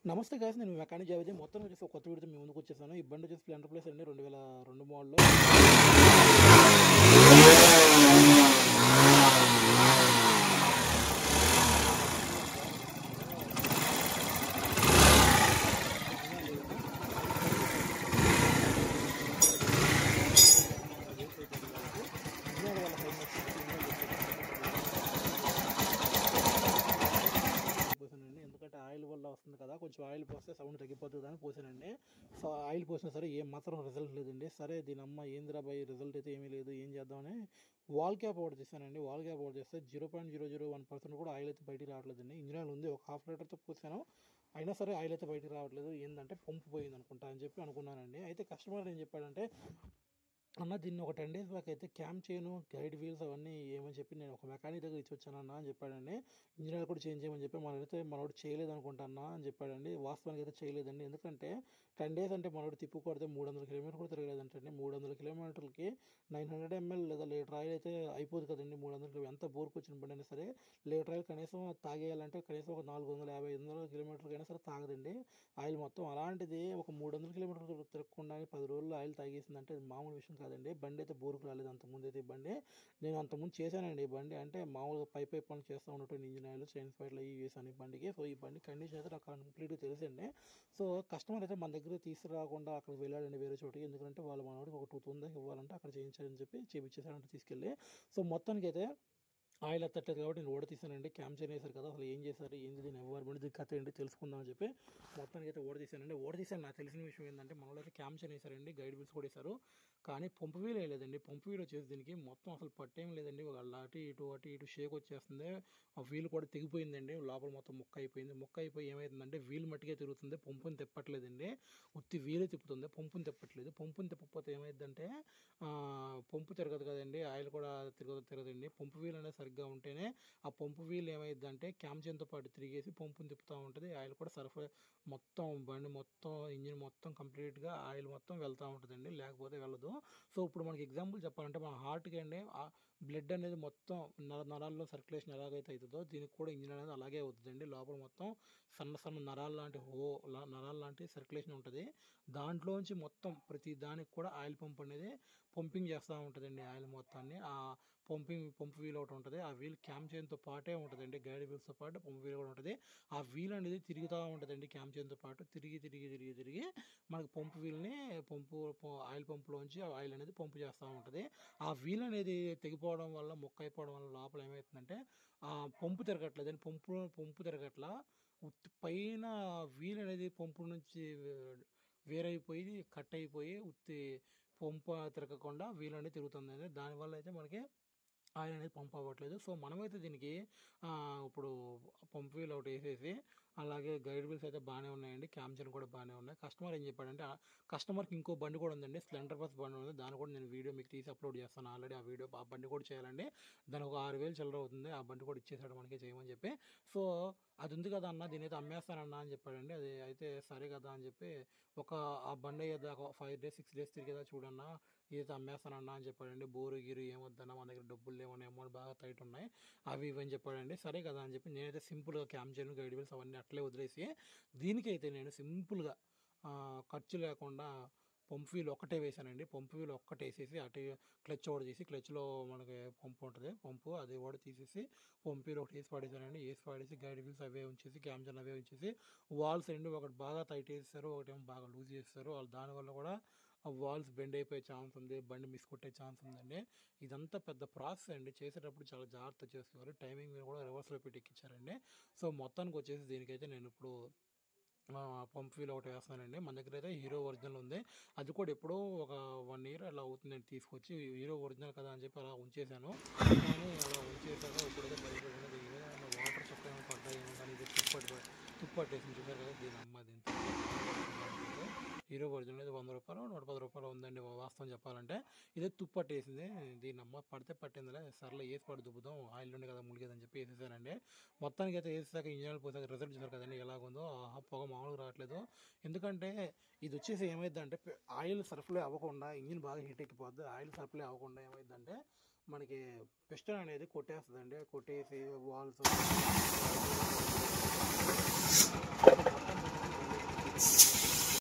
నమస్తే గాయ్స్, నేను మెకానిక్ జావేద్. మొత్తం వచ్చేసి ఒక కొత్త వీడియోతో మీ ముందుకు వచ్చేసాను. ఈ బండి వచ్చేసి స్ప్లెండర్ ప్లస్ అండి, 2002 మోడల్లో. ఎందుకంటే ఆయిల్ వల్ల వస్తుంది కదా, కొంచెం ఆయిల్ పోస్తే సౌండ్ తగ్గిపోతుంది అని పోసానండి. సో ఆయిల్ పోసినా సరే ఏం మాత్రం రిజల్ట్ లేదండి. సరే దీని అమ్మ ఏంద్రా బాయ్, రిజల్ట్ అయితే ఏమీ లేదు, ఏం చేద్దామని వాల్ క్యాప్ ఆర్డర్ చేశానండి. వాల్ క్యాప్ ఆర్డర్ చేస్తే 0.001% కూడా ఆయిల్ అయితే బయటికి రావట్లేదండి. ఇంజిన్ ఆయిల్ ఉంది, ఒక హాఫ్ లీటర్తో పోసాను, అయినా సరే ఆయిల్ అయితే బయటికి రావట్లేదు. ఏంటంటే పంపు పోయింది అనుకుంటా అని చెప్పి అనుకున్నానండి. అయితే కస్టమర్ ఏం చెప్పాడంటే, అన్న దీన్ని ఒక 10 days బ్యాక్ అయితే క్యామ్ చేయను, గైడ్ వీల్స్ అవన్నీ ఏమని చెప్పి నేను ఒక మెకానిక్ దగ్గర ఇచ్చి వచ్చానన్నా అని చెప్పాడండి. ఇంజనీర్ కూడా చేంజ్ చేయమని చెప్పి మనోడు చేయలేదు అనుకుంటానా అని చెప్పాడండి. వాస్తవానికి అయితే చేయలేదండి. ఎందుకంటే 10 days అంటే మనోడు తిప్పు కొడితే 300 కిలోమీటర్ కూడా తిరగలేదంటండి. 300 కిలోమీటర్లకి 900 ml లేదా లీటర్ ఆయిల్ అయితే అయిపోదు కదండి. 300 కిలోమీటర్ ఎంత బోర్కు వచ్చిన బండి అయినా సరే లీటర్ ఆయిల్ కనీసం తాగేయాలంటే కనీసం ఒక 450-500 కిలోమీటర్లకైనా సరే తాగదండి ఆయిల్ మొత్తం. అలాంటిది ఒక 300 కిలోమీటర్లు తిరగకుండా 10 రోజుల్లో ఆయిల్ తాగేసిందంటే అది మామూలు విషయం కాదండి. బండి అయితే బోరుకు రాలేదు అంతకుముందు. అయితే ఈ బండి నేను అంతకుముందు చేశానండి. ఈ బండి అంటే మామూలుగా పై పనులు చేస్తూ ఉన్నటువంటి ఇంజిన్ ఆయిల్, చైన్ ఫైట్లు అవి వేసాను ఈ బండికి. సో ఈ బండి కండిషన్ అయితే నాకు కంప్లీట్గా తెలిసండి. సో కస్టమర్ అయితే మన దగ్గర తీసుకురాకుండా అక్కడికి వెళ్ళాడండి వేరే చోటికి. ఎందుకంటే వాళ్ళ మనోడికి ఒక 2000 దాకా ఇవ్వాలంటే అక్కడ చేయించాలని చెప్పి చేయించేసారంటే తీసుకెళ్ళి. సో మొత్తానికి అయితే ఆయిల్ ఎత్తట్లేదు కాబట్టి నేను ఓడ తీసానండి. క్యామ్ చైన్ వేశారు కదా, అసలు ఏం చేశారు, ఏంది దీని ఎన్వైర్మెంట్, దీని కథ ఏంటి తెలుసుకుందాం అని చెప్పి మొత్తానికి అయితే ఓడ తీసానండి. ఓడ తీసాను. నాకు తెలిసిన విషయం ఏంటంటే, మనలో అయితే క్యామ్ చైన్ వేశారండి, గైడ్ వీల్స్ కూడా వేశారు, కానీ పంపు వీల్ వేయలేదండి. పంపు వీల్ వచ్చేసి దీనికి మొత్తం అసలు పట్టేం లేదండి. ఒక అటు ఇటు షేక్ వచ్చేస్తుంది. ఆ వీల్ కూడా తెగిపోయిందండి, లోపల మొత్తం ముక్క అయిపోయింది. ముక్క అయిపోయి ఏమైతుందంటే వీల్ మట్టిగా తిరుగుతుంది, పంపుని తిప్పట్లేదండి. ఉత్తి వీలు తిప్పుతుంది, పంపుని తిప్పట్లేదు. పంపుని తిప్పకపోతే ఏమైందంటే పంపు తిరగదు కదండి, ఆయిల్ కూడా తిరగదండి. పంపు వీల్ అనేది సరిగ్గా ఉంటేనే ఆ పంపు వీల్ ఏమైందంటే క్యామ్ చైన్తో పాటు తిరిగేసి పంపుని తిప్పుతూ ఉంటుంది. ఆయిల్ కూడా సరఫరా మొత్తం బండి మొత్తం ఇంజిన్ మొత్తం కంప్లీట్గా ఆయిల్ మొత్తం వెళ్తూ ఉంటుందండి, లేకపోతే వెళ్ళదు. సో ఇప్పుడు మనకి ఎగ్జాంపుల్ చెప్పాలంటే, మన హార్ట్కి అండి బ్లడ్ అనేది మొత్తం నరాల్లో సర్క్యులేషన్ ఎలాగైతే అవుతుందో దీనికి కూడా ఇంజిన్ అనేది అలాగే అవుతుందండి. లోపల మొత్తం సన్న నరాలు లాంటి సర్క్యులేషన్ ఉంటుంది. దాంట్లోంచి మొత్తం ప్రతి దానికి కూడా ఆయిల్ పంప్ అనేది పంపింగ్ చేస్తూ ఉంటుందండి ఆయిల్ మొత్తాన్ని. ఆ పంపు వీల్ ఒకటి ఉంటుంది. ఆ వీల్ క్యామ్ చైన్తో పాటే ఉంటుందండి, గైడ్ వీల్స్తో పాటు పంపు వీల్ కూడా ఉంటుంది. ఆ వీల్ అనేది తిరుగుతూ ఉంటుందండి క్యామ్ చైన్తో పాటు. తిరిగి మనకు పంపు వీల్ని ఆయిల్ పంపులోంచి ఆయిల్ అనేది పంపు చేస్తూ ఉంటుంది. ఆ వీల్ అనేది తెగిపోవడం వల్ల, మొక్క అయిపోవడం వల్ల లోపల ఏమవుతుందంటే ఆ పంపు తిరగట్లేదండి. పంపు తిరగట్లా, పైన వీల్ అనేది పంపు నుంచి వేరైపోయి కట్ అయిపోయి ఉత్తి పంపు తిరగకుండా వీల్ అనేది తిరుగుతుంది. దానివల్ల అయితే మనకి ఆయిల్ అనేది పంప్ అవ్వట్లేదు. సో మనమైతే దీనికి ఇప్పుడు పంప్ వీల్ ఒకటి వేసేసి, అలాగే గైడ్ వీల్స్ అయితే బాగానే ఉన్నాయండి, క్యామ్ చైన్ కూడా బాగానే ఉన్నాయి. కస్టమర్ ఏం చెప్పాడంటే, కస్టమర్కి ఇంకో బండి కూడా ఉందండి, స్ప్లెండర్ ప్లస్ బండి ఉంది. దాన్ని కూడా నేను వీడియో మీకు తీసి అప్లోడ్ చేస్తాను. ఆల్రెడీ ఆ బండి కూడా చేయాలండి. దానికి ఒక 6000 చిల్లర అవుతుంది. ఆ బండి కూడా ఇచ్చేసాడు మనకి చేయమని చెప్పి. సో అది ఉంది కదా అన్న, దీని అయితే అమ్మేస్తానన్నా అని చెప్పాడండి. అది అయితే సరే కదా అని చెప్పి ఆ బండి అయ్యేదా 5 days 6 days తిరిగేదా చూడన్నా, ఇదైతే అమ్మేస్తానన్నా అని చెప్పాడండి. బోరు గీరు ఏమొద్దన్నా, మన దగ్గర డబ్బులు లేవని, అమౌంట్ బాగా టైట్ ఉన్నాయి, అవి ఇవని చెప్పాడండి. సరే కదా అని చెప్పి నేనైతే సింపుల్గా క్యామ్ చైన్, గైడ్ వీల్స్ అవన్నీ అట్లే వదిలేసి, దీనికైతే నేను సింపుల్గా ఖర్చు లేకుండా పంప్ వీల్ ఒక్కటే వేసానండి. పంప్ వీల్ ఒక్కటే వేసేసి అటు క్లచ్ ఒకటి తీసి, క్లచ్లో మనకి పంపు ఉంటుంది, పంపు అది కూడా తీసేసి పంప్ వీల్ ఒకటి వేసి పడేసానండి. వేసి పడేసి గైడ్ వీల్స్ అవే ఉంచేసి, క్యామ్ చైన్ అవే ఉంచేసి, వాల్స్ రెండు ఒకటి బాగా టైట్ వేస్తారు, ఒకటేమో బాగా లూజ్ చేస్తారు. వాళ్ళు దానివల్ల కూడా ఆ వాల్స్ బెండ్ అయిపోయే ఛాన్స్ ఉంది, బండి మిస్ కొట్టే ఛాన్స్ ఉందండి. ఇదంతా పెద్ద ప్రాసెస్ అండి, చేసేటప్పుడు చాలా జాగ్రత్త చేసుకోవాలి. టైమింగ్ మీద కూడా రివర్స్లో పెట్టి ఎక్కించారండి. సో మొత్తానికి వచ్చేసి దీనికైతే నేను ఇప్పుడు పంప్ వీల్ ఒకటి వేస్తానండి. మన దగ్గర అయితే హీరో ఒరిజినల్ ఉంది, అది కూడా ఎప్పుడో ఒక 1 year అలా అవుతుందండి తీసుకొచ్చి. హీరో ఒరిజినల్ కదా అని చెప్పి అలా ఉంచేసాను. కానీ అలా ఉంచేసాక ఇప్పుడైతే బయటపడినది వాటర్ చుక్క ఏమో పడ్డాయేమో, కానీ ఇది తుప్పట్టేసింది చూసారు కదా. దీని అమ్మ హీరో ఒరిజినల్ అయితే 100 రూపాయలు 110 రూపాయలు ఉందండి వాస్తవం చెప్పాలంటే. ఇదే తుప్పట్టేసింది. దీని అమ్మ పడితే పట్టిందిలే, సర్లే వేసి పడి దుబ్బుదాం, ఆయిల్ ఉండి కదా ములిగేదని చెప్పి వేసేసానండి. మొత్తానికి అయితే వేసాక ఇంజన్ పోసాక రిజల్ట్ చూసారు కదండి ఎలాగుందో. పొగ మామూలుగా రావట్లేదు. ఎందుకంటే ఇది వచ్చేసి ఏమైందంటే, ఆయిల్ సరఫరా అవ్వకుండా ఇంజిన్ బాగా హీట్ ఎక్కిపోద్ది. ఆయిల్ సరఫరా అవ్వకుండా ఏమైందంటే మనకి పిస్టన్ అనేది కొట్టేస్తుందండి. కొట్టేసి వాల్స్